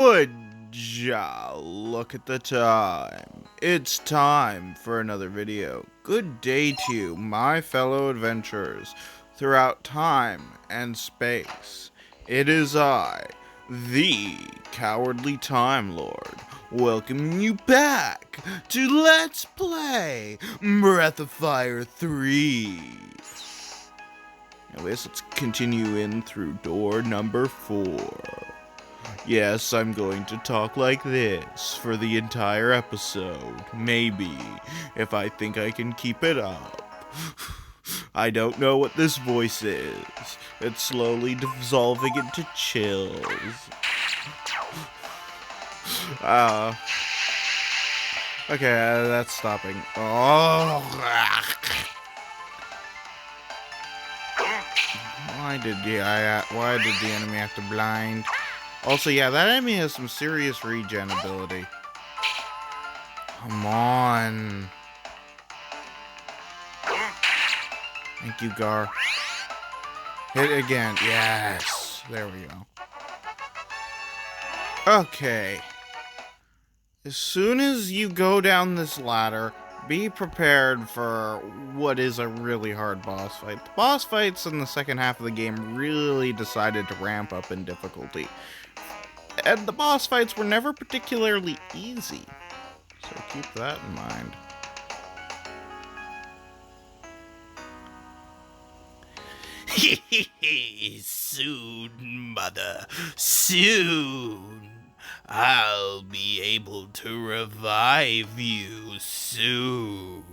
Would ya look at the time? It's time for another video. Good day to you, my fellow adventurers, throughout time and space. It is I, the Cowardly Time Lord, welcoming you back to Let's Play Breath of Fire 3. Anyways, let's continue in through door number 4. Yes, I'm going to talk like this for the entire episode. Maybe, if I think I can keep it up. I don't know what this voice is. It's slowly dissolving into chills. Okay, that's stopping. Oh, why did the enemy have to blind? Also, yeah, that enemy has some serious regen ability. Come on. Thank you, Gar. Hit it again. Yes. There we go. Okay. As soon as you go down this ladder, be prepared for what is a really hard boss fight. The boss fights in the second half of the game really decided to ramp up in difficulty. And the boss fights were never particularly easy. So keep that in mind. Soon, mother, soon. I'll be able to revive you soon.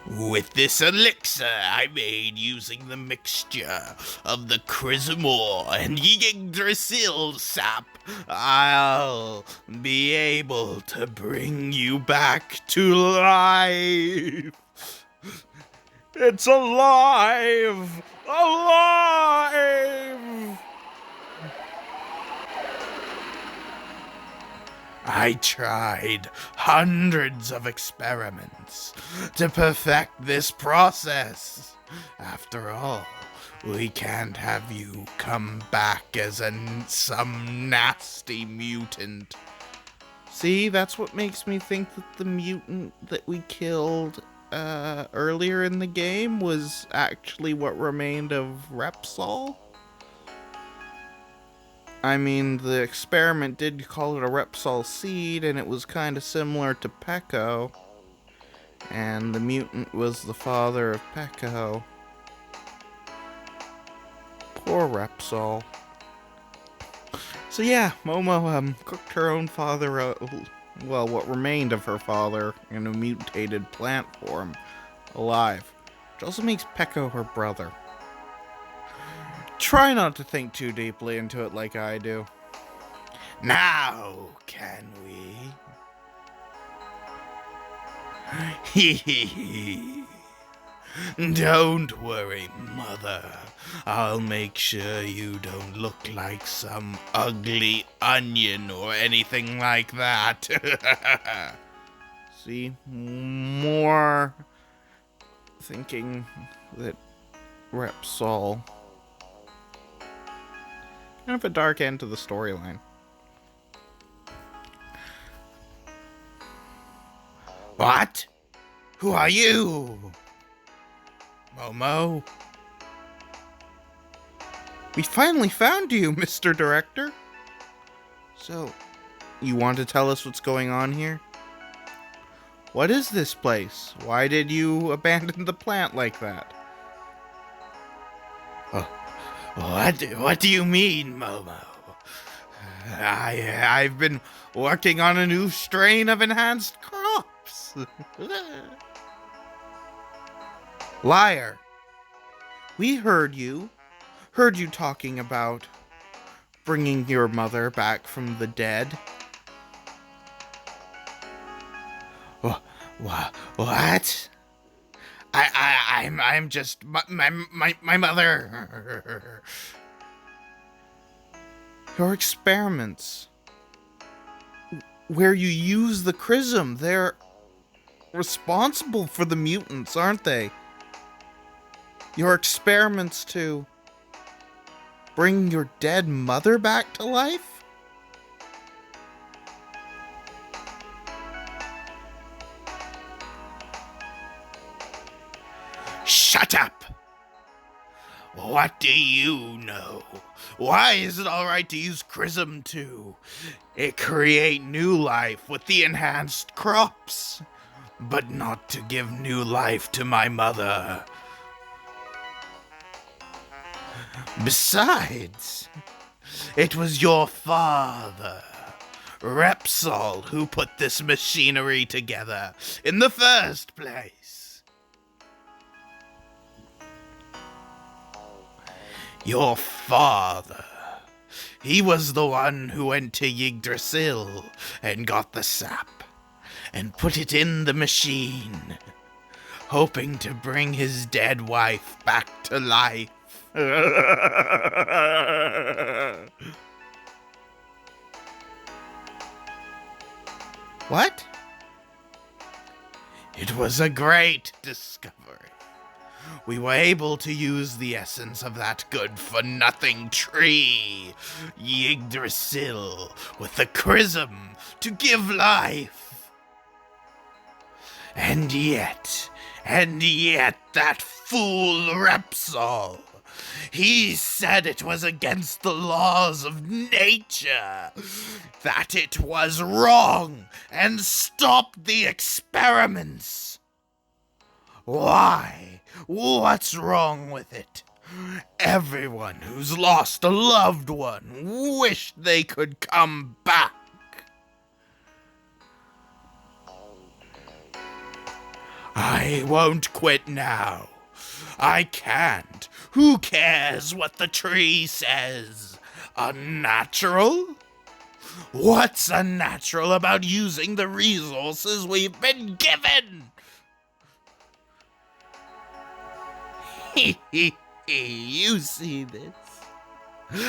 With this elixir I made using the mixture of the Chrismore and Yggdrasil sap, I'll be able to bring you back to life. It's alive! Alive! I tried hundreds of experiments to perfect this process. After all, we can't have you come back as some nasty mutant. See, that's what makes me think that the mutant that we killed earlier in the game was actually what remained of Repsol. I mean, the experiment did call it a Repsol seed, and it was kind of similar to Peko. And the mutant was the father of Peko. Poor Repsol. So yeah, Momo cooked her own father, well, what remained of her father in a mutated plant form, alive. Which also makes Peko her brother. Try not to think too deeply into it like I do. Now, can we? Don't worry, mother. I'll make sure you don't look like some ugly onion or anything like that. See, more thinking that Repsol. Kind of a dark end to the storyline. What? Who are you? Momo? We finally found you, Mr. Director. So, you want to tell us what's going on here? What is this place? Why did you abandon the plant like that? What do you mean, Momo? I've been working on a new strain of enhanced crops. Liar. We heard you talking about bringing your mother back from the dead. What? I'm just my mother. Your experiments, where you use the Chrism, they're responsible for the mutants, aren't they? Your experiments to bring your dead mother back to life? Shut up! What do you know? Why is it alright to use Chrism to create new life with the enhanced crops, but not to give new life to my mother? Besides, it was your father, Repsol, who put this machinery together in the first place. Your father. He was the one who went to Yggdrasil and got the sap and put it in the machine, hoping to bring his dead wife back to life. What? It was a great discovery. We were able to use the essence of that good-for-nothing tree, Yggdrasil, with the Chrism to give life. And yet, that fool Repsol, he said it was against the laws of nature, that it was wrong, and stopped the experiments. Why? What's wrong with it? Everyone who's lost a loved one wished they could come back. I won't quit now. I can't. Who cares what the tree says? Unnatural? What's unnatural about using the resources we've been given? You see this?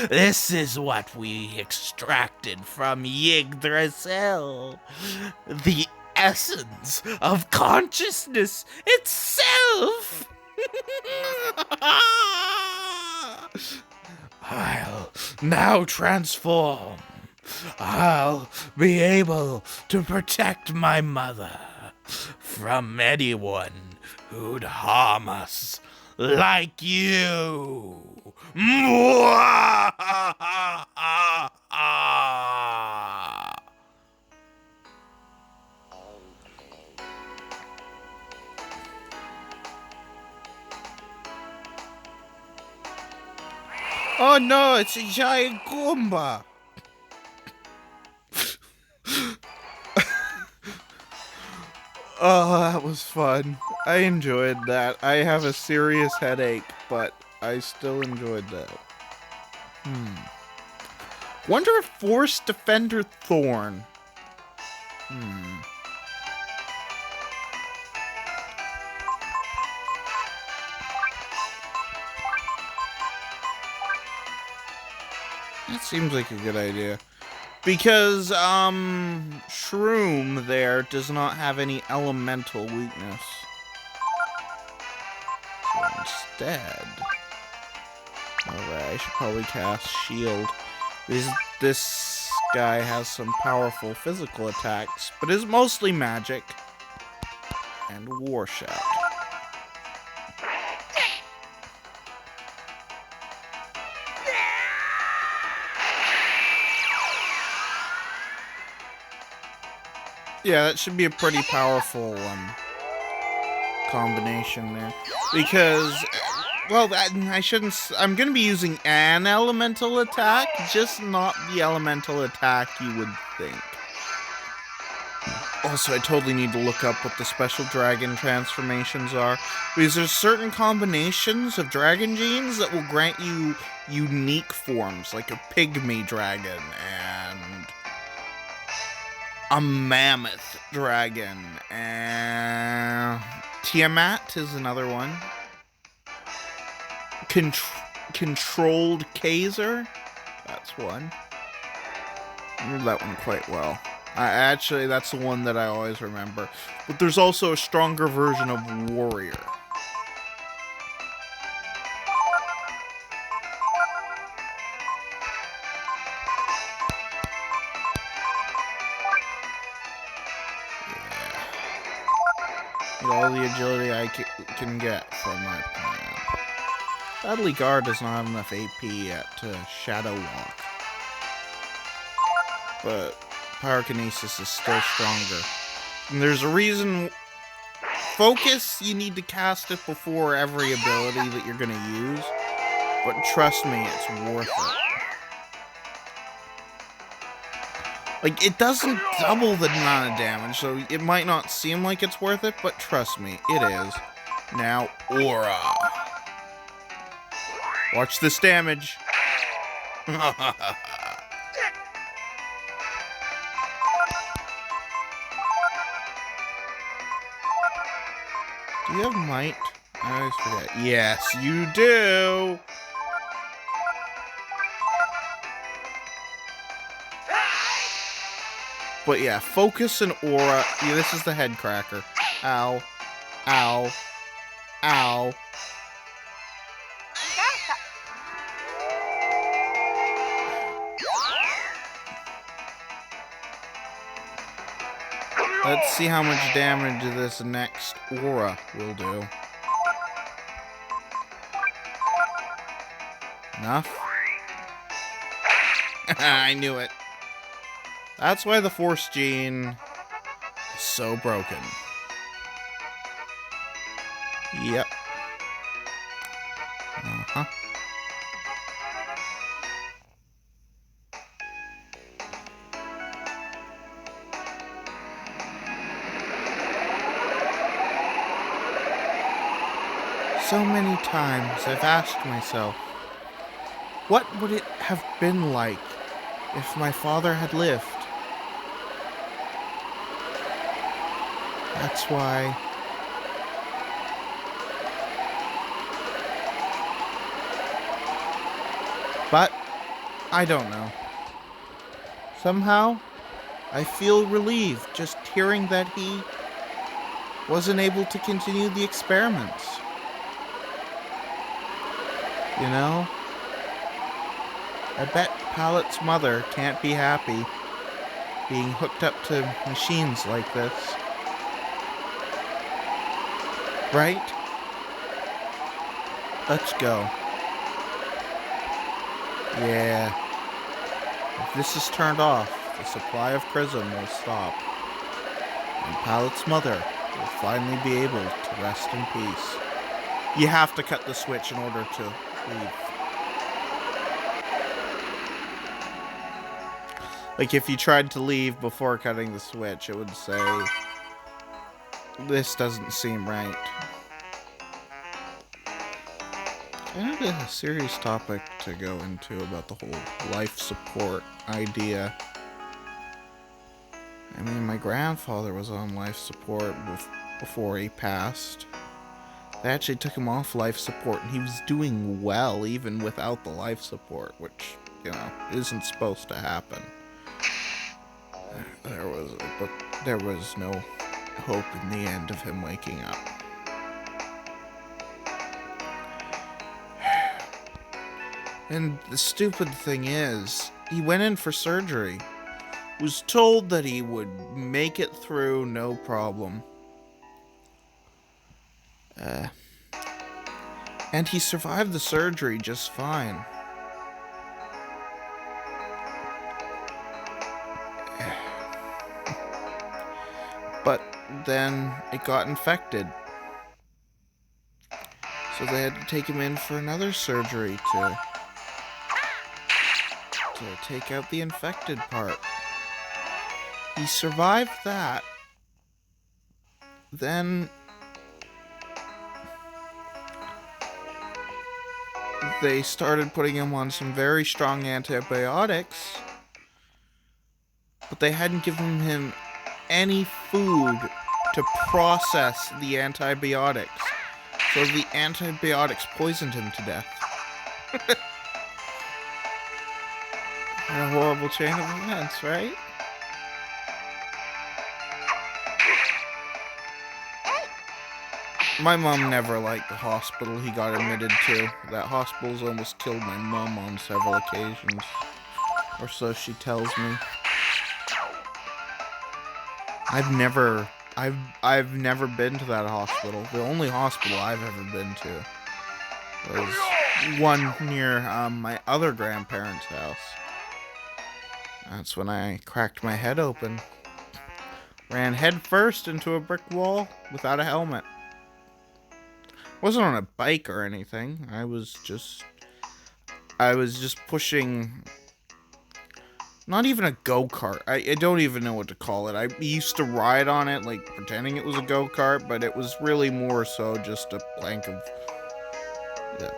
This is what we extracted from Yggdrasil. The essence of consciousness itself. I'll now transform. I'll be able to protect my mother from anyone who'd harm us like you. Oh no, it's a giant Goomba! Oh, that was fun. I enjoyed that. I have a serious headache, but I still enjoyed that. Wonder if Force Defender Thorn. That seems like a good idea. Because, Shroom there does not have any elemental weakness. So instead... Alright, I should probably cast Shield. This guy has some powerful physical attacks, but is mostly magic. And War Shout. Yeah, that should be a pretty powerful combination there. Because, well, I shouldn't... I'm going to be using an elemental attack, just not the elemental attack you would think. Also, I totally need to look up what the special dragon transformations are. Because there's certain combinations of dragon genes that will grant you unique forms, like a pygmy dragon and... a mammoth dragon, and Tiamat is another one. Controlled Kaiser, that's one. I remember that one quite well. Actually, that's the one that I always remember. But there's also a stronger version of Warrior. with all the agility I can get from my plan. Sadly, Gar does not have enough AP yet to Shadow Walk. But Pyrokinesis is still stronger. And there's a reason. Focus, you need to cast it before every ability that you're going to use. But trust me, it's worth it. Like, it doesn't double the amount of damage, so it might not seem like it's worth it, but trust me, it is. Now, Aura. Watch this damage. Do you have might? I always forget. Yes, you do! But yeah, focus and aura. Yeah, this is the head cracker. Ow. Ow. Ow. Let's see how much damage this next aura will do. Enough? I knew it. That's why the Force Gene is so broken. Yep. Uh-huh. So many times I've asked myself, what would it have been like if my father had lived? That's why but I don't know. Somehow I feel relieved just hearing that he wasn't able to continue the experiments. You know? I bet Pallet's mother can't be happy being hooked up to machines like this. Right? Let's go. Yeah. If this is turned off, the supply of Prism will stop. And Pallet's mother will finally be able to rest in peace. You have to cut the switch in order to leave. Like, if you tried to leave before cutting the switch, it would say, this doesn't seem right. Kind of a serious topic to go into about the whole life support idea. I mean, my grandfather was on life support before he passed. They actually took him off life support, and he was doing well even without the life support, which, you know, isn't supposed to happen. There was no hope in the end of him waking up. And the stupid thing is, he went in for surgery, was told that he would make it through no problem. And he survived the surgery just fine. But then it got infected. So they had to take him in for another surgery to take out the infected part. He survived that. Then they started putting him on some very strong antibiotics, but they hadn't given him any food to process the antibiotics. So the antibiotics poisoned him to death. What a horrible chain of events, right? My mom never liked the hospital he got admitted to. That hospital's almost killed my mom on several occasions. Or so she tells me. I've never been to that hospital. The only hospital I've ever been to was one near my other grandparents' house. That's when I cracked my head open. Ran head first into a brick wall without a helmet. Wasn't on a bike or anything. I was just pushing. Not even a go-kart. I don't even know what to call it. I used to ride on it, like, pretending it was a go-kart, but it was really more so just a plank of...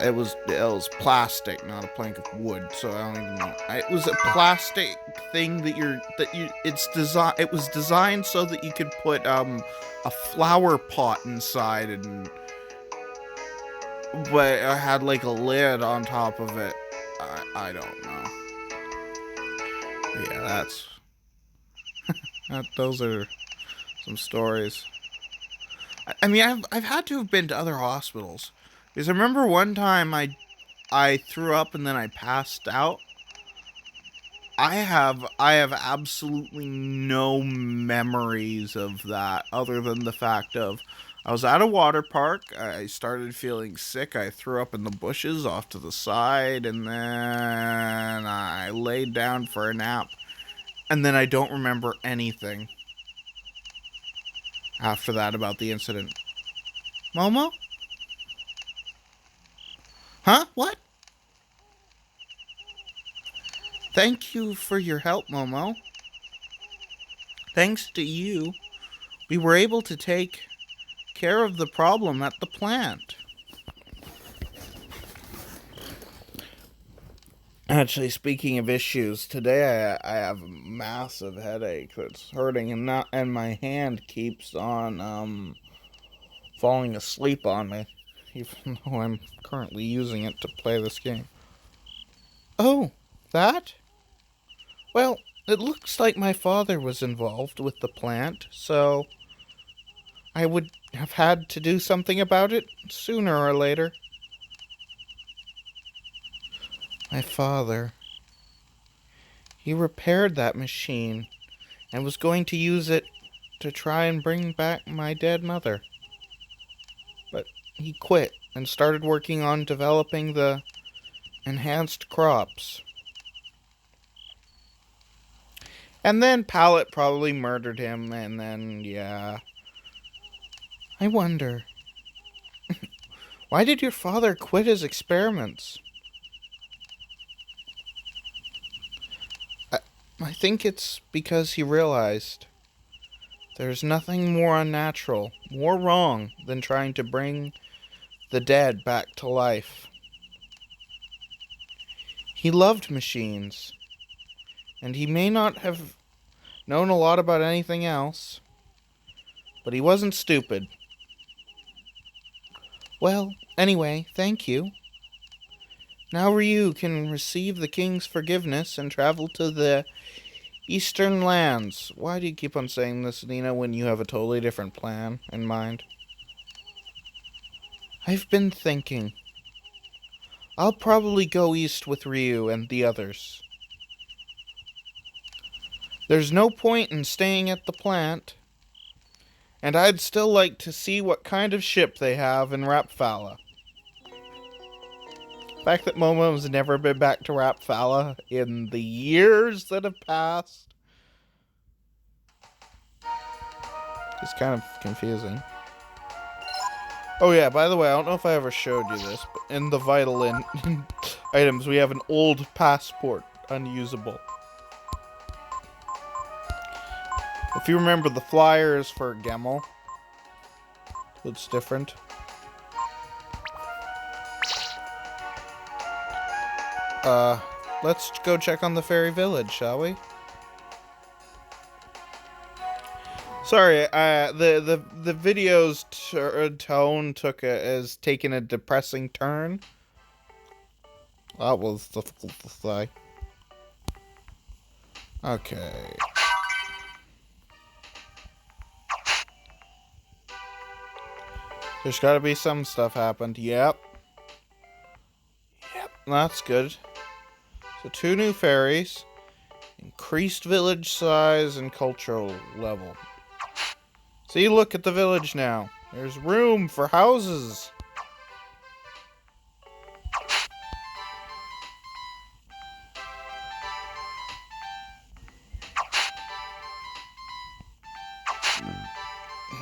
It was plastic, not a plank of wood, so I don't even know. It was a plastic thing it was designed so that you could put, a flower pot inside, but it had, like, a lid on top of it. I don't know. Yeah, those are some stories. I mean, I've had to have been to other hospitals, because I remember one time I threw up and then I passed out. I have absolutely no memories of that, other than the fact of I was at a water park. I started feeling sick. I threw up in the bushes off to the side, and then I laid down for a nap. And then I don't remember anything after that about the incident. Momo? Huh? What? Thank you for your help, Momo. Thanks to you, we were able to take care of the problem at the plant. Actually, speaking of issues, today I have a massive headache that's hurting, and my hand keeps on falling asleep on me, even though I'm currently using it to play this game. Oh, that? Well, it looks like my father was involved with the plant, so I would have had to do something about it sooner or later. My father. He repaired that machine and was going to use it to try and bring back my dead mother. But he quit and started working on developing the enhanced crops. And then Pallet probably murdered him, and then, yeah. I wonder, why did your father quit his experiments? I think it's because he realized there's nothing more unnatural, more wrong than trying to bring the dead back to life. He loved machines, and he may not have known a lot about anything else, but he wasn't stupid. Well, anyway, thank you. Now Ryu can receive the king's forgiveness and travel to the Eastern lands. Why do you keep on saying this, Nina, when you have a totally different plan in mind? I've been thinking. I'll probably go east with Ryu and the others. There's no point in staying at the plant, and I'd still like to see what kind of ship they have in Rapfalla. The fact that Momo has never been back to Rapfalla in the years that have passed is kind of confusing. Oh yeah, by the way, I don't know if I ever showed you this, but in the vital items, we have an old passport, unusable. If you remember, the flyer is for Gemmel. It's different. Let's go check on the fairy village, shall we? Sorry, the video's tone has taken a depressing turn. That was difficult to say. Okay. There's gotta be some stuff happened. Yep, that's good. So 2 new fairies. Increased village size and cultural level. See, look at the village now. There's room for houses.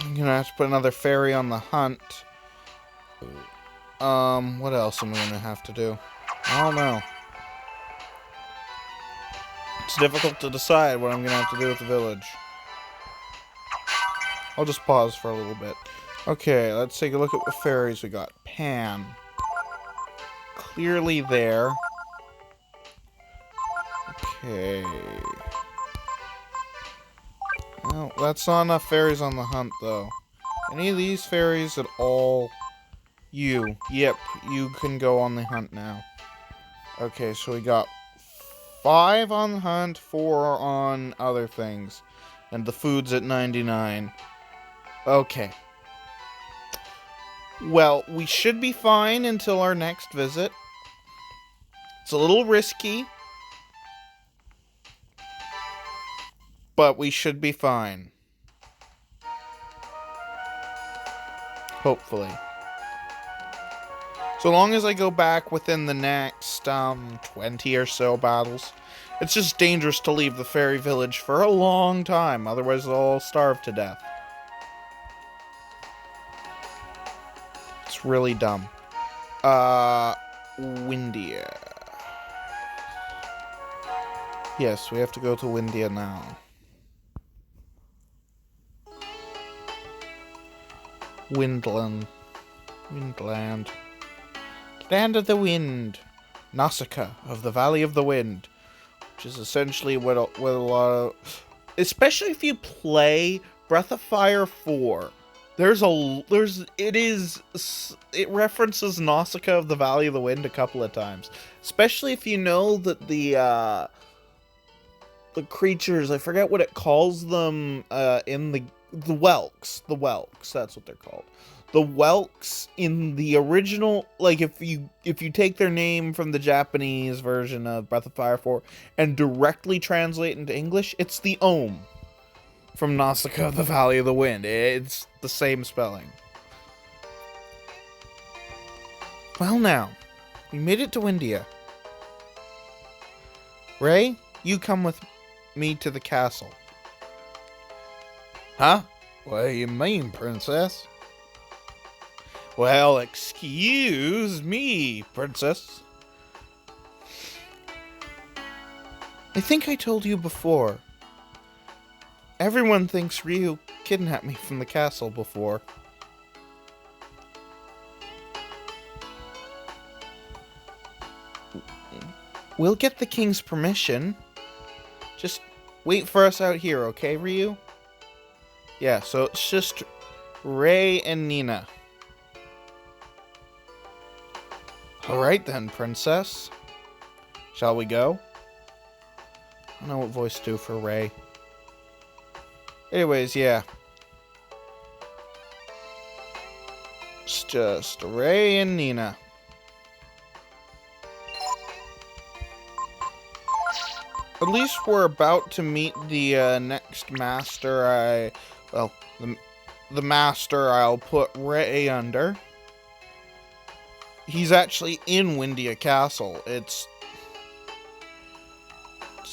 I'm gonna have to put another fairy on the hunt. What else am I gonna have to do? I don't know. It's difficult to decide what I'm gonna have to do with the village. I'll just pause for a little bit. Okay, let's take a look at what fairies we got. Pan. Clearly there. Okay. Well, that's not enough fairies on the hunt, though. Any of these fairies at all? You. Yep, you can go on the hunt now. Okay, so we got 5 on the hunt, 4 on other things. And the food's at 99. Okay. Well, we should be fine until our next visit. It's a little risky, but we should be fine. Hopefully. So long as I go back within the next 20 or so battles. It's just dangerous to leave the fairy village for a long time, otherwise they'll all starve to death. It's really dumb. Windia. Yes, we have to go to Windia now. Windland. Land of the Wind. Nausicaa of the Valley of the Wind. Which is essentially what a lot of... Especially if you play Breath of Fire 4. It references Nausicaa of the Valley of the Wind a couple of times. Especially if you know that the creatures, I forget what it calls them, in the Whelks. The Whelks, that's what they're called. The Whelks in the original, like if you take their name from the Japanese version of Breath of Fire 4 and directly translate into English, it's the Ohm from Nausicaa of the Valley of the Wind. It's the same spelling. Well now, we made it to Windia. Ray, you come with me to the castle. Huh? What do you mean, princess? Well, excuse me, princess. I think I told you before. Everyone thinks Ryu kidnapped me from the castle before. We'll get the king's permission. Just wait for us out here, okay, Ryu? Yeah, so it's just Ray and Nina. Alright then, princess. Shall we go? I don't know what voice to do for Ray. Anyways, yeah. It's just Ray and Nina. At least we're about to meet the next master the master I'll put Ray under. He's actually in Windia Castle. It's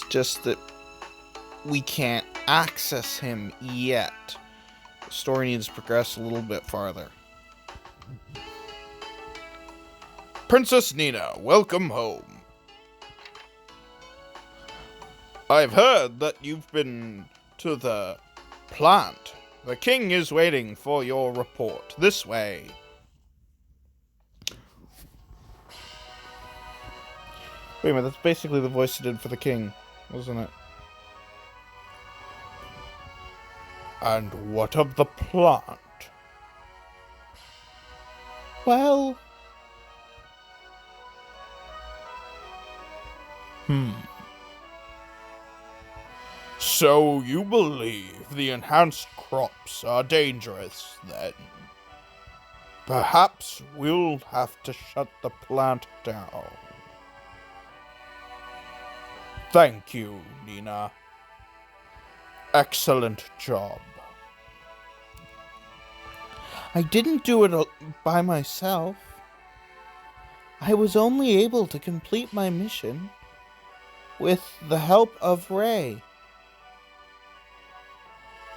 just that we can't access him yet. The story needs to progress a little bit farther. Princess Nina, welcome home. I've heard that you've been to the plant. The king is waiting for your report. This way. Wait a minute, that's basically the voice you did for the king, wasn't it? And what of the plant? Well... So you believe the enhanced crops are dangerous, then? Perhaps we'll have to shut the plant down. Thank you, Nina. Excellent job. I didn't do it by myself. I was only able to complete my mission with the help of Ray.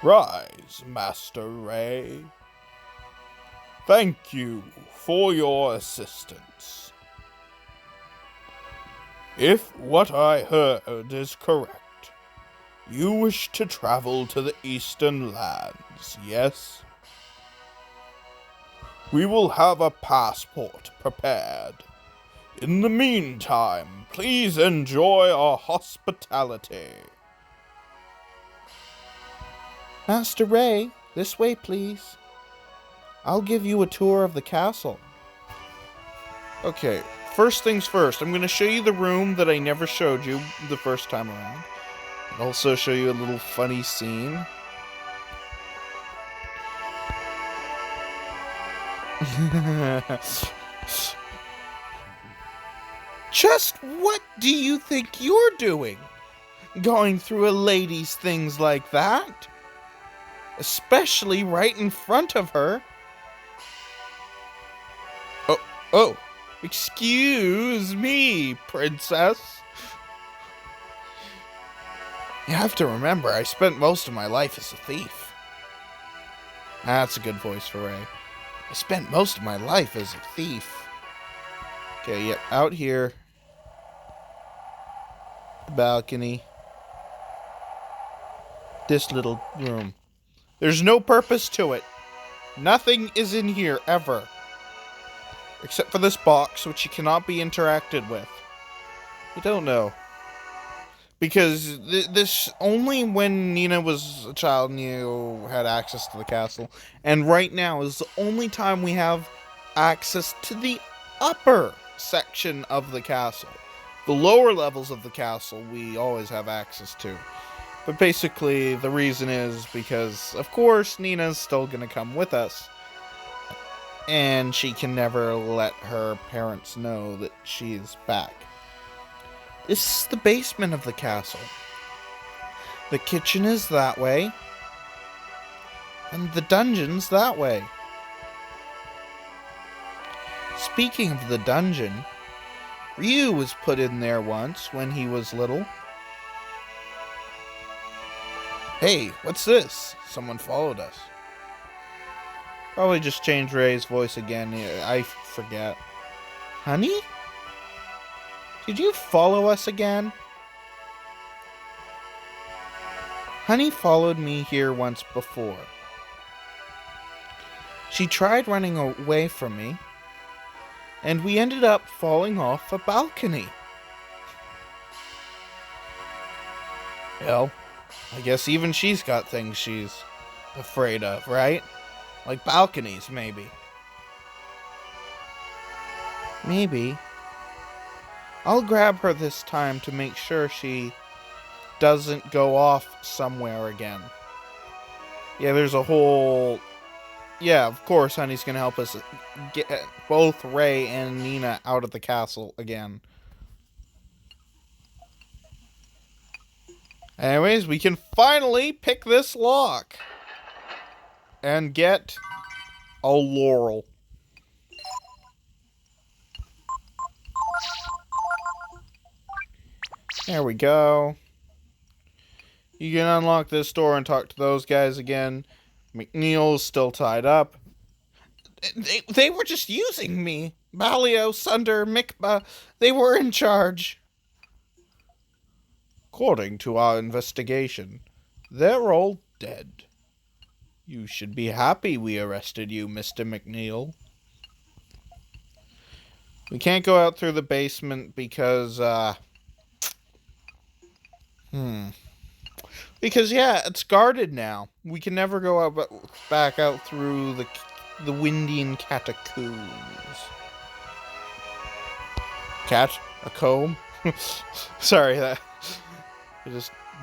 Rise, Master Ray. Thank you for your assistance. If what I heard is correct, you wish to travel to the Eastern Lands, yes? We will have a passport prepared. In the meantime, please enjoy our hospitality. Master Ray, this way, please. I'll give you a tour of the castle. Okay, first things first, I'm going to show you the room that I never showed you the first time around. I'll also show you a little funny scene. Just what do you think you're doing? Going through a lady's things like that? Especially right in front of her. Oh, excuse me, princess. You have to remember, I spent most of my life as a thief. That's a good voice for Ray. I spent most of my life as a thief. Okay, yep, out here. The balcony. This little room. There's no purpose to it. Nothing is in here, ever. Except for this box, which you cannot be interacted with. I don't know. Because this only when Nina was a child and you had access to the castle. And right now is the only time we have access to the upper section of the castle. The lower levels of the castle we always have access to. But basically the reason is because, of course, Nina's still going to come with us. And she can never let her parents know that she's back. This is the basement of the castle. The kitchen is that way. And the dungeon's that way. Speaking of the dungeon, Ryu was put in there once when he was little. Hey, what's this? Someone followed us. Probably just change Ray's voice again. I forget. Honey? Did you follow us again? Honey followed me here once before. She tried running away from me, and we ended up falling off a balcony. Well, I guess even she's got things she's afraid of, right? Like balconies, maybe. Maybe. I'll grab her this time to make sure she doesn't go off somewhere again. Yeah, there's a whole... Yeah, of course, Honey's gonna help us get both Ray and Nina out of the castle again. Anyways, we can finally pick this lock. And get a laurel. There we go. You can unlock this door and talk to those guys again. McNeil's still tied up. They were just using me. Balio, Sunder, Mikba, they were in charge. According to our investigation, they're all dead. You should be happy we arrested you, Mr. McNeil. We can't go out through the basement because, Because, yeah, it's guarded now. We can never go out, back out through the Windian catacombs. Cat? A comb? Sorry, that...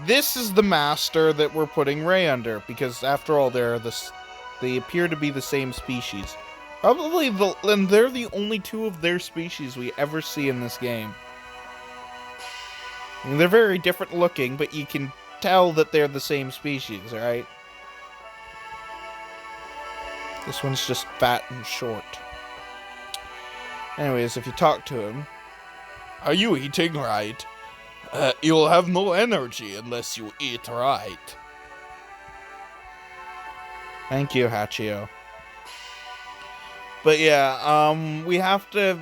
This is the master that we're putting Ray under, because after all, they appear to be the same species. Probably, and they're the only two of their species we ever see in this game. I mean, they're very different looking, but you can tell that they're the same species, right? This one's just fat and short. Anyways, if you talk to him... Are you eating right? You'll have no energy unless you eat right. Thank you, Hachio. But yeah, we have to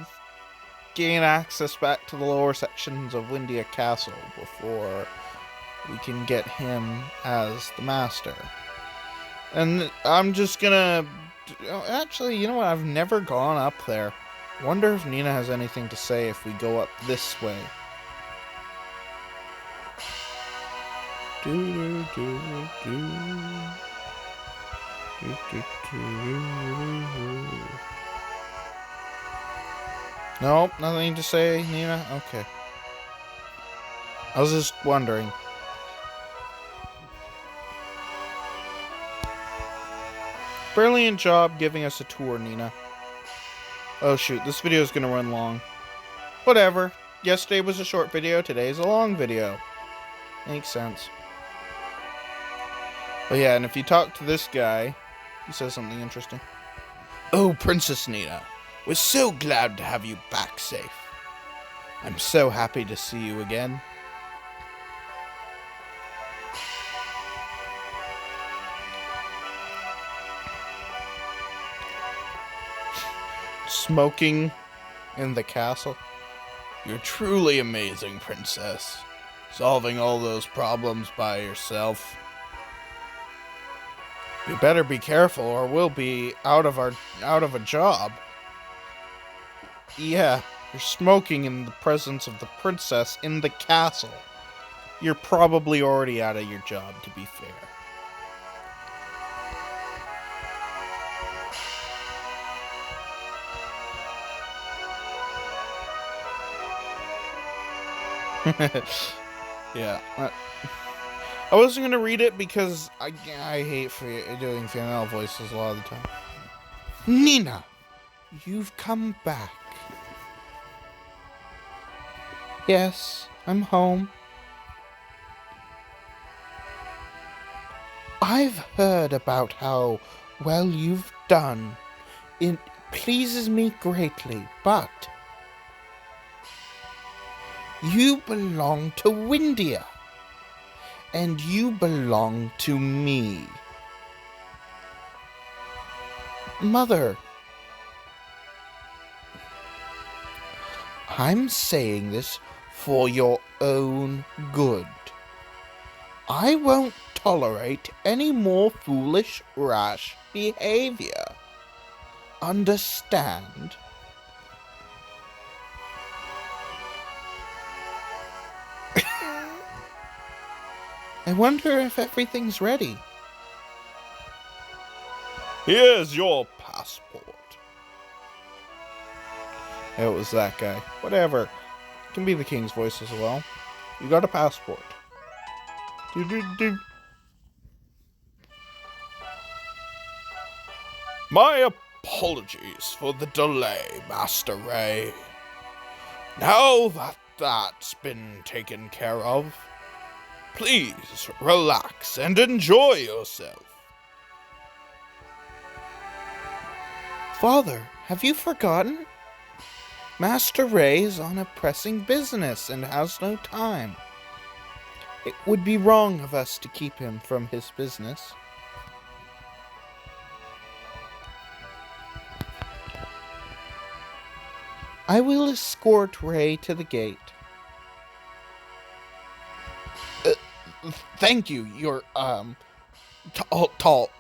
gain access back to the lower sections of Windia Castle before we can get him as the master. And I'm just gonna... Actually, you know what? I've never gone up there. Wonder if Nina has anything to say if we go up this way. Nope, nothing to say, Nina? Okay. I was just wondering. Brilliant job giving us a tour, Nina. Oh shoot, this video is gonna run long. Whatever. Yesterday was a short video, today's a long video. Makes sense. But yeah, and if you talk to this guy, he says something interesting. Oh, Princess Nina, we're so glad to have you back safe. I'm so happy to see you again. Smoking in the castle. You're truly amazing, Princess. Solving all those problems by yourself. You better be careful or we'll be out of a job. Yeah, you're smoking in the presence of the princess in the castle. You're probably already out of your job, to be fair. Yeah. I wasn't gonna read it because I hate doing female voices a lot of the time. Nina, you've come back. Yes, I'm home. I've heard about how well you've done. It pleases me greatly, but you belong to Windia. And you belong to me. Mother, I'm saying this for your own good. I won't tolerate any more foolish, rash behavior. Understand? I wonder if everything's ready. Here's your passport. It was that guy. Whatever. It can be the king's voice as well. You got a passport. My apologies for the delay, Master Ray. Now that that's been taken care of, please relax and enjoy yourself. Father, have you forgotten? Master Ray is on a pressing business and has no time. It would be wrong of us to keep him from his business. I will escort Ray to the gate. Thank you, your, tall,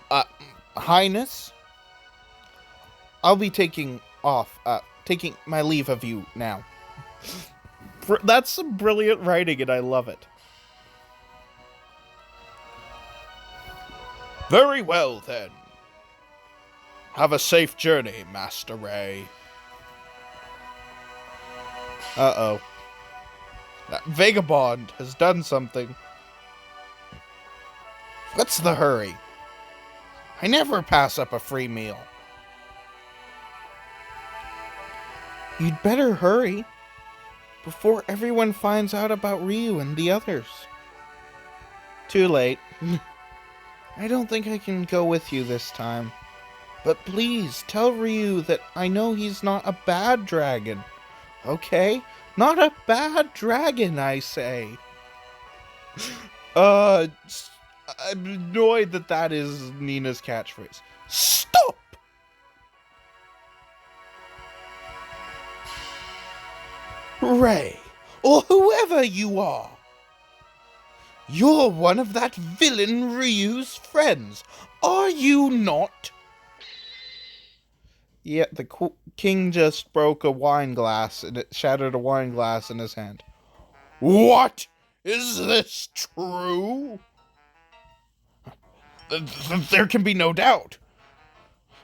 Highness. I'll be taking my leave of you now. That's some brilliant writing, and I love it. Very well, then. Have a safe journey, Master Ray. Uh-oh. That vagabond has done something. What's the hurry? I never pass up a free meal. You'd better hurry before everyone finds out about Ryu and the others. Too late. I don't think I can go with you this time. But please, tell Ryu that I know he's not a bad dragon. Okay? Not a bad dragon, I say. I'm annoyed that is Nina's catchphrase. Stop! Ray, or whoever you are. You're one of that villain Ryu's friends, are you not? Yeah, the king just broke a wine glass, and it shattered a wine glass in his hand. What? Is this true? There can be no doubt.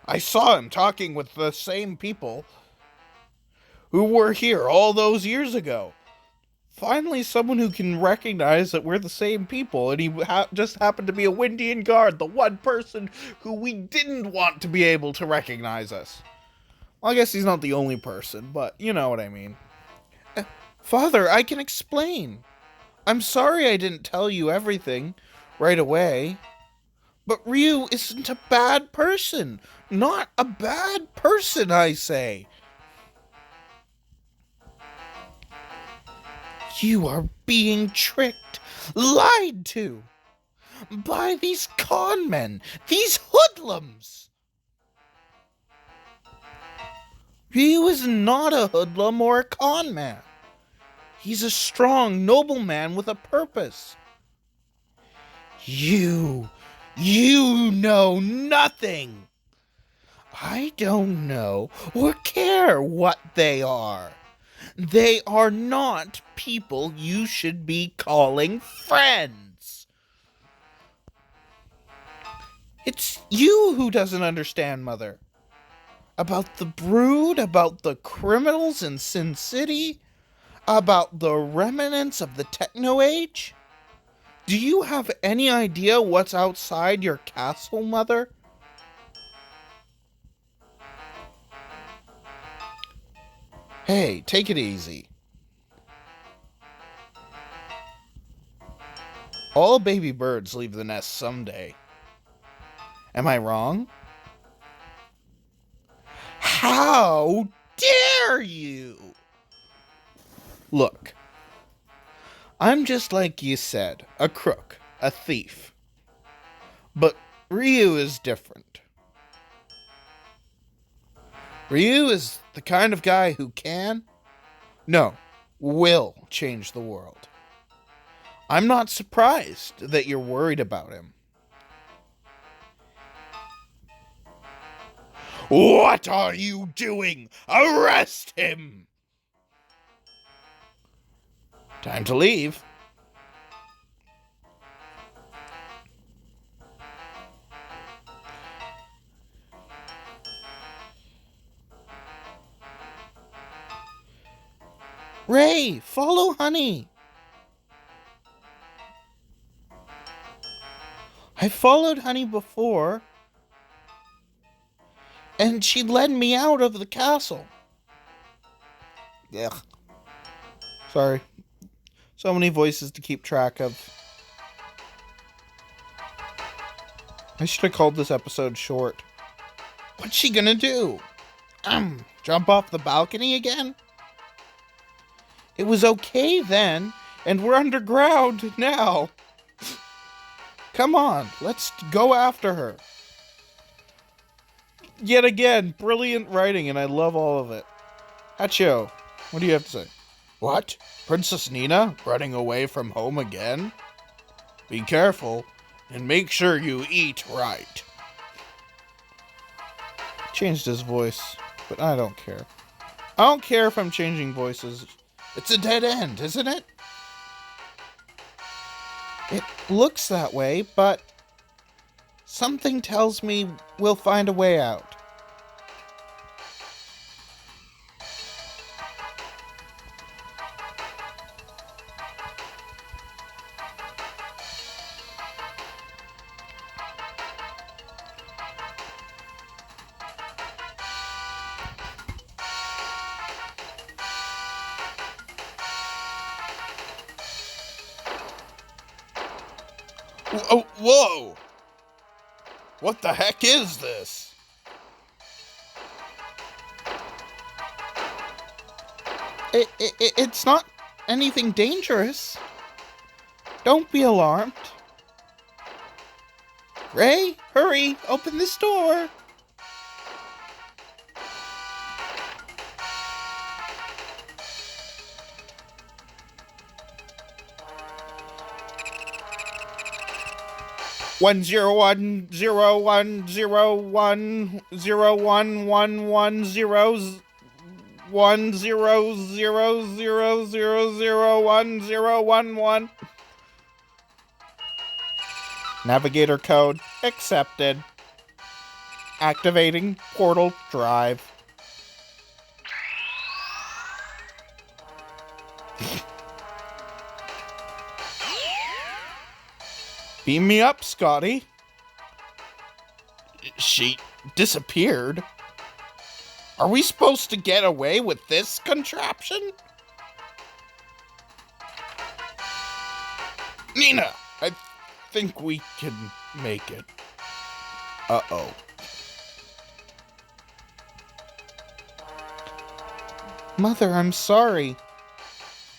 I saw him talking with the same people who were here all those years ago. Finally, someone who can recognize that we're the same people, and he just happened to be a Windian guard, the one person who we didn't want to be able to recognize us. Well, I guess he's not the only person, but you know what I mean. Father, I can explain. I'm sorry I didn't tell you everything right away, but Ryu isn't a bad person. Not a bad person, I say. You are being tricked, lied to, by these con men, these hoodlums. Ryu is not a hoodlum or a con man. He's a strong, noble man with a purpose. You know nothing. I don't know or care what they are. They are not people you should be calling friends. It's you who doesn't understand, Mother. About the Brood, about the criminals in Sin City, about the remnants of the Techno Age. Do you have any idea what's outside your castle, Mother? Hey, take it easy. All baby birds leave the nest someday. Am I wrong? How dare you? Look, I'm just like you said, a crook, a thief. But Ryu is different. Ryu is the kind of guy who will change the world. I'm not surprised that you're worried about him. What are you doing? Arrest him! Time to leave. Ray, follow Honey. I followed Honey before, and she led me out of the castle. Ugh. Sorry. So many voices to keep track of. I should have called this episode short. What's she gonna do? Jump off the balcony again? It was okay then, and we're underground now. Come on, let's go after her. Yet again, brilliant writing, and I love all of it. Hachio, what do you have to say? What? Princess Nina running away from home again? Be careful, and make sure you eat right. Changed his voice, but I don't care. I don't care if I'm changing voices. It's a dead end, isn't it? It looks that way, but something tells me we'll find a way out. Whoa! What the heck is this? It's not anything dangerous. Don't be alarmed. Ray, hurry, open this door. One zero one zero one zero one zero one one one zeros 10000001011. Navigator code accepted. Activating portal drive. Beam me up, Scotty. She disappeared. Are we supposed to get away with this contraption? Nina, I think we can make it. Uh-oh. Mother, I'm sorry,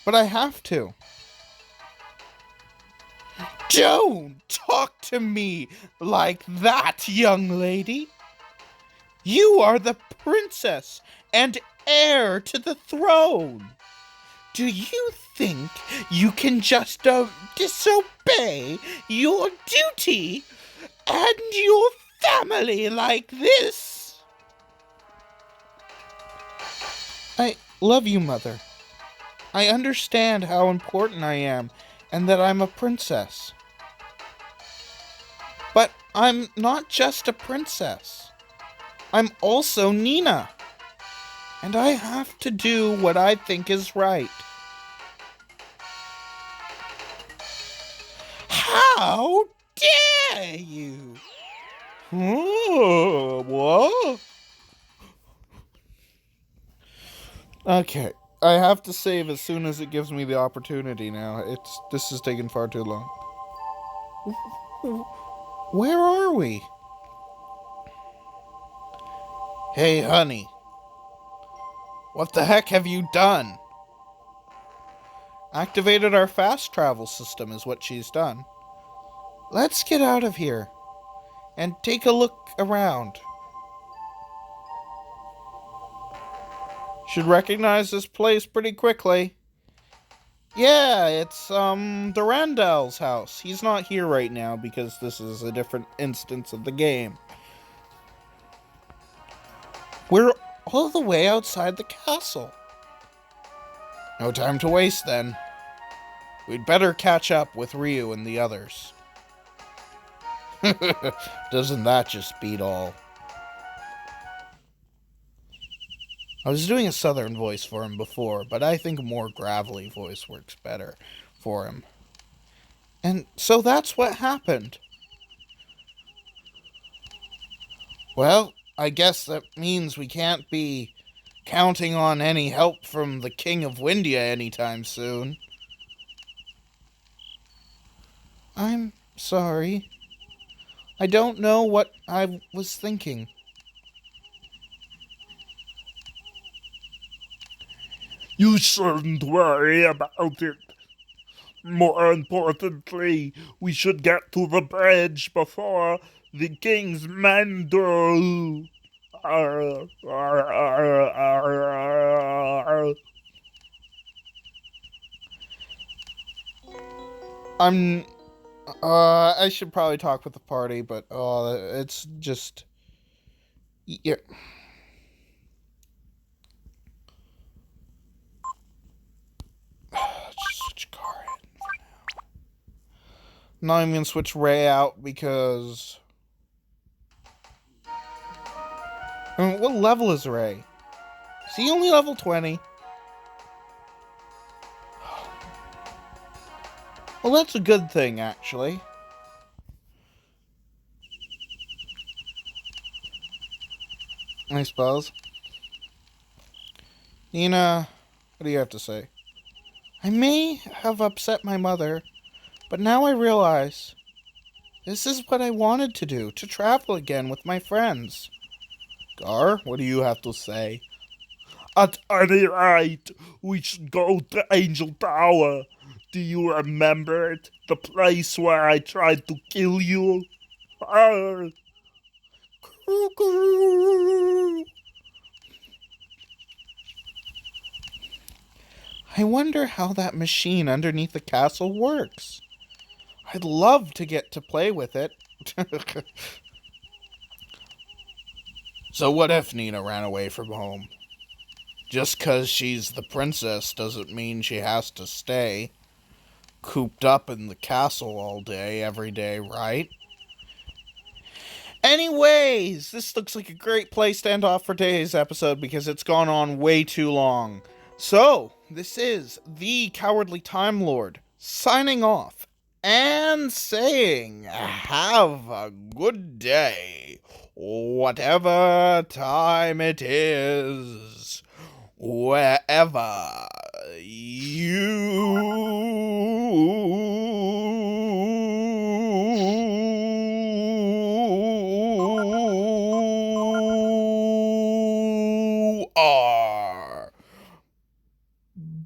but I have to. Don't talk to me like that, young lady. You are the princess and heir to the throne. Do you think you can just disobey your duty and your family like this? I love you, Mother. I understand how important I am and that I'm a princess. But I'm not just a princess. I'm also Nina. And I have to do what I think is right. How dare you? Oh, what? Okay, I have to save as soon as it gives me the opportunity now. This is taking far too long. Where are we? Hey, honey. What the heck have you done? Activated our fast travel system is what she's done. Let's get out of here and take a look around. Should recognize this place pretty quickly. Yeah, it's Durandal's house. He's not here right now because this is a different instance of the game. We're all the way outside the castle. No time to waste then. We'd better catch up with Ryu and the others. Doesn't that just beat all? I was doing a southern voice for him before, but I think a more gravelly voice works better for him. And so that's what happened. Well, I guess that means we can't be counting on any help from the King of Windia anytime soon. I'm sorry. I don't know what I was thinking. You shouldn't worry about it. More importantly, we should get to the bridge before the king's men do. I should probably talk with the party, but it's just, yeah. Just switch car in for now. Not even gonna switch Ray out because, I mean, what level is Ray? Is he only level 20? Well, that's a good thing, actually. I suppose. Nina, what do you have to say? I may have upset my mother, but now I realize this is what I wanted to do, to travel again with my friends. Gar, what do you have to say? At any rate, we should go to Angel Tower. Do you remember it? The place where I tried to kill you? Arr. I wonder how that machine underneath the castle works. I'd love to get to play with it. So what if Nina ran away from home? Just 'cause she's the princess doesn't mean she has to stay cooped up in the castle all day, every day, right? Anyways, this looks like a great place to end off for today's episode because it's gone on way too long. So, this is the Cowardly Time Lord signing off and saying, have a good day, whatever time it is, wherever you are.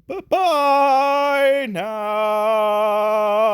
Bye-bye now.